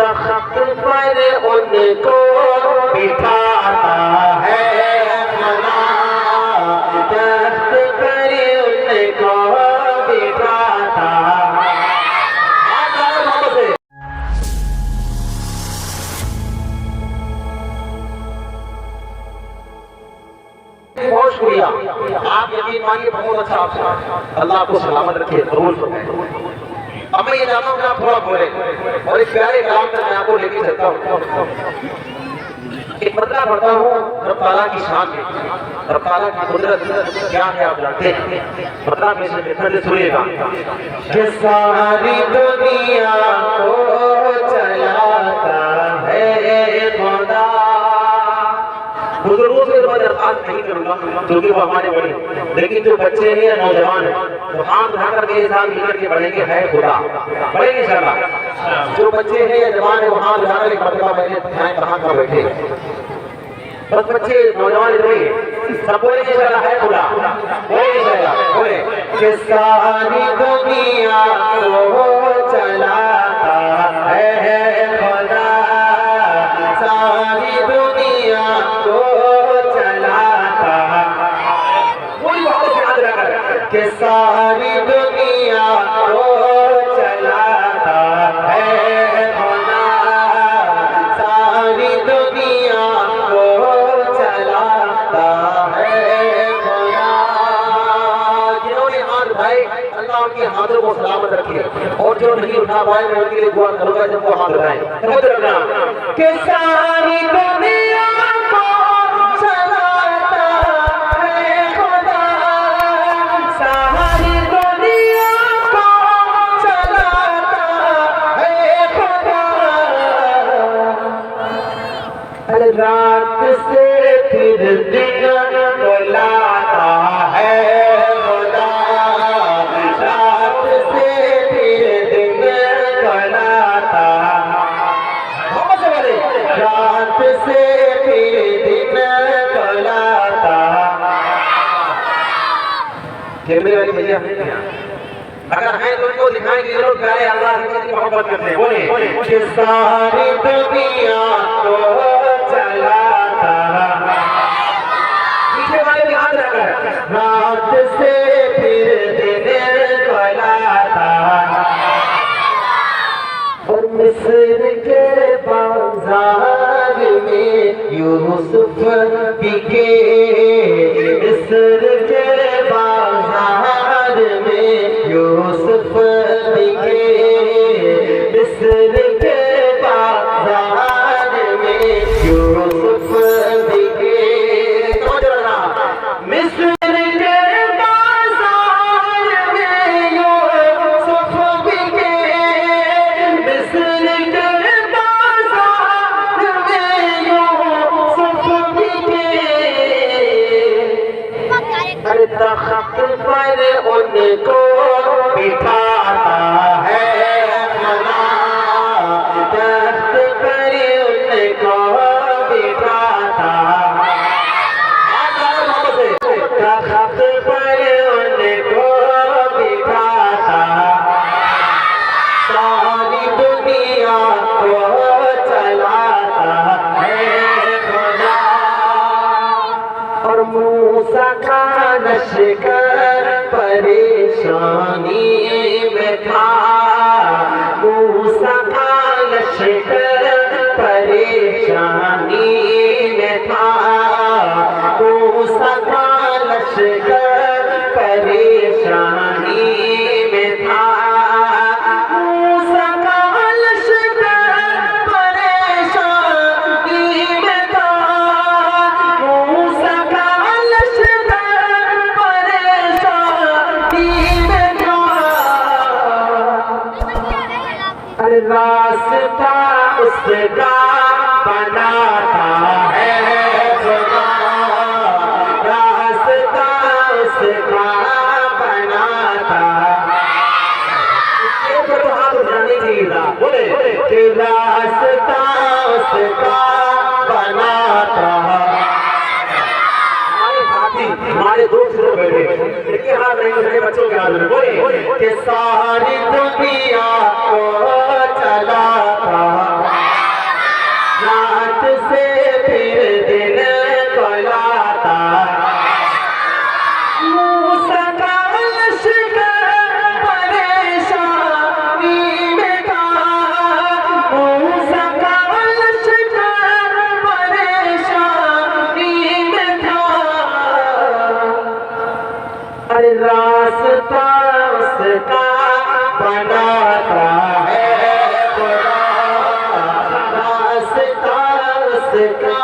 तख्त पर उनको बिठाता है खुदा, तख्त पर उनको बिठाता है। बहुत शुक्रिया, आप यकीन मानिए बहुत अच्छा आपका, अल्लाह आपको सलामत रखे। अब मैं ये जानता हूँ कि आप थोड़ा बोले और इस प्यारे कलाम तक मैं आपको लेके चलता हूँ। एक बदला पढ़ता हूँ रब ताला की शान में, रब ताला की कुदरत क्या है आप जानते हैं। बदला में से सुनिएगा कि सारी दुनिया को चलाता है खुदा। बुजुर्गों से मैं दरख्वास्त नहीं करूंगा क्योंकि वो हमारे बड़े, लेकिन जो बच्चे हैं या नौजवान हैं तो हाथ उठाकर मेरे साथ मिलकर के बढ़ेंगे है खुदा, बढ़ेंगे इंशाल्लाह। जो बच्चे हैं या जवान है वो हाथ उठाकर एक मरतबा मैंने ध्यान कहाँ का बैठे, बस बच्चे नौजवान नहीं सब बोलेंगे इंशाल्लाह है खुदा, बोले इंशाल्लाह, बोले कि सारी दुनिया को चलाता है खुदा, सारी दुनिया को चलाता पूरी बात से याद रखकर कि सारी दुनिया को चलाता है खुदा, सारी दुनिया को चलाता है खुदा। जिन्होंने हाथ उठाए अल्लाह उनके हाथों को सलामत रखे, और जो नहीं उठा पाए मैं उनके लिए दुआ करूंगा जब वो हाथ उठाए। कि सारी दुनिया को चलाता है खुदा, सारी दुनिया को चलाता है खुदा। रात से फिर दिन बुलाता है खुदा, रात से फिर दिन बुलाता, रात से फिर दिन बुलाता। कैमरे वाले भैया अगर हैं तो उनको दिखाएं कि लोग प्यारे अल्लाह से कितनी मोहब्बत करते हैं। बोले कि सारी दुनिया को चलाता, पीछे वाले भी याद रखकर रात से फिर दिन बुलाता। और मिस्र के बाजार में यूसुफ बिके, मिस्र के बाजार में यूसुफ बिके, मिस्र के बाजार में यूसुफ बिके। समझ रहा मिस्र तख्त पर उनको बिठाता है खुदा, तख्त पर उनको बिठाता, तख्त पर उनको बिठाता, सारी दुनिया को चलाता है खुदा। और मूसा का लश्कर परेशानी में था, मूसा का लश्कर परेशानी में था, मूसा का लश्कर परेशानी में था, मूसा का लश्कर परेशानी में था, मूसा का रास्ता उसका बनाता है खुदा, रास्ता उसका बनाता। तो हाथ उठाने चाहिए था, बोले कि रास्ता उसका बनाता। हमारे साथी हमारे दोस्त लोग बैठे, लेकिन हाथ नहीं उठाने बच्चों के हाथ में, बोले कि सारी दुनिया को चलाता उसका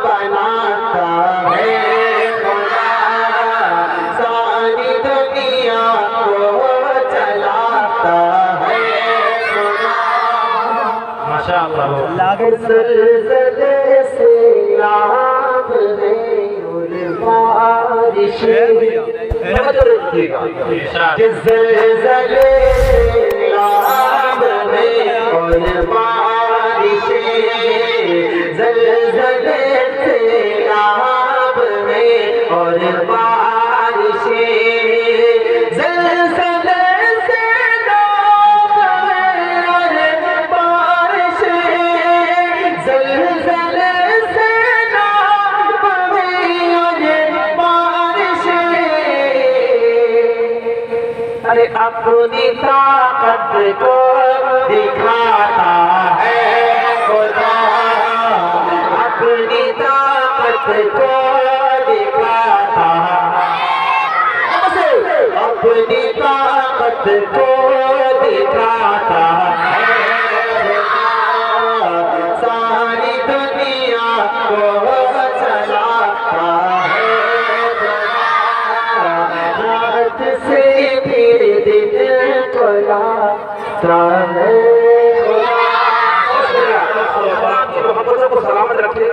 बनाता है खुदा, सारी दुनिया को चलाता है खुदा। माशाअल्लाह। ज़लज़ले से आब है और बारिश, ज़लज़ले से आब है और बारिश, ज़लज़ले से आब है और बारिश, ज़लज़ले से आब है और बारिश, ज़लज़ले से आब है और बारिश। अरे अपनी ताकत को दिखाता है खुदा, अपनी ताकत को दिखाता है, अपनी ताकत को दिखाता है खुदा, सारी दुनिया को चलाता है खुदा, रात से फिर दिन को लाता है खुदा। मोहब्बतों को सलामत रखे,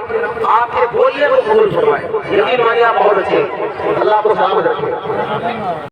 आपके बोलने को कबूल फरमाए। यकीन मानिए आप बहुत अच्छे, अल्लाह को सलामत रखे।